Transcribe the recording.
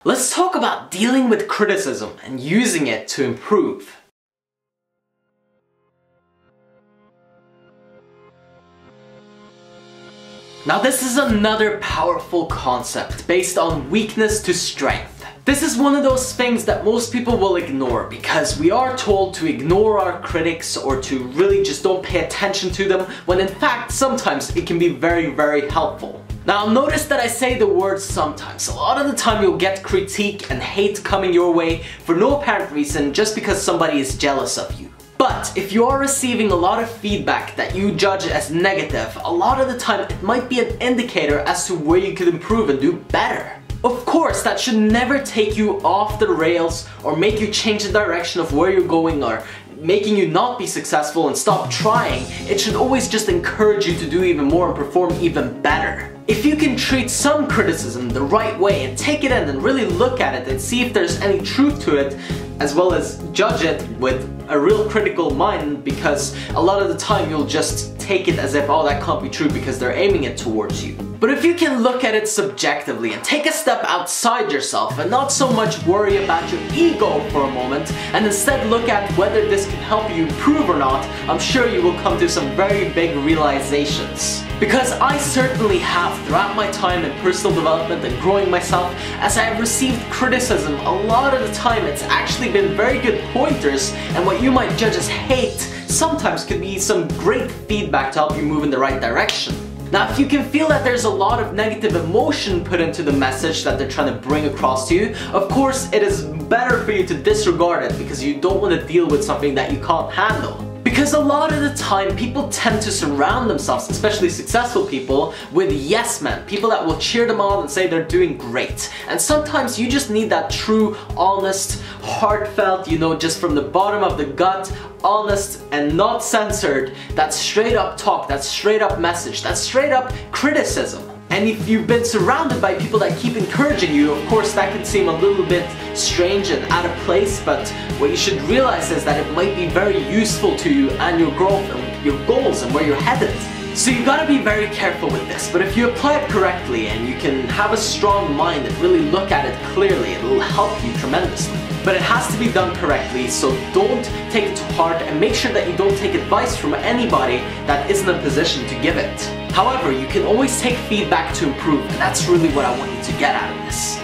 Let's talk about dealing with criticism and using it to improve. Now this is another powerful concept based on weakness to strength. This is one of those things that most people will ignore because we are told to ignore our critics or to really just don't pay attention to them, when in fact sometimes it can be very, very helpful. Now notice that I say the word sometimes. A lot of the time you'll get critique and hate coming your way for no apparent reason just because somebody is jealous of you. But if you are receiving a lot of feedback that you judge as negative, a lot of the time it might be an indicator as to where you could improve and do better. Of course, that should never take you off the rails or make you change the direction of where you're going or making you not be successful and stop trying. It should always just encourage you to do even more and perform even better. If you can treat some criticism the right way and take it in and really look at it and see if there's any truth to it, as well as judge it with a real critical mind, because a lot of the time you'll just take it as if, oh, that can't be true because they're aiming it towards you. But if you can look at it subjectively and take a step outside yourself and not so much worry about your ego for a moment and instead look at whether this can help you improve or not, I'm sure you will come to some very big realizations. Because I certainly have throughout my time in personal development and growing myself, as I have received criticism, a lot of the time it's actually been very good pointers, and what you might judge as hate sometimes could be some great feedback to help you move in the right direction. Now if you can feel that there's a lot of negative emotion put into the message that they're trying to bring across to you, of course it is better for you to disregard it because you don't want to deal with something that you can't handle. Because a lot of the time people tend to surround themselves, especially successful people, with yes men, people that will cheer them on and say they're doing great. And sometimes you just need that true, honest, heartfelt, just from the bottom of the gut, honest and not censored, that straight up talk, that straight up message, that straight up criticism. And if you've been surrounded by people that keep encouraging you, of course that can seem a little bit strange and out of place, but what you should realize is that it might be very useful to you and your growth and your goals and where you're headed. So you gotta be very careful with this, but if you apply it correctly and you can have a strong mind and really look at it clearly, it will help you tremendously. But it has to be done correctly, so don't take it to heart and make sure that you don't take advice from anybody that isn't in a position to give it. However, you can always take feedback to improve, and that's really what I want you to get out of this.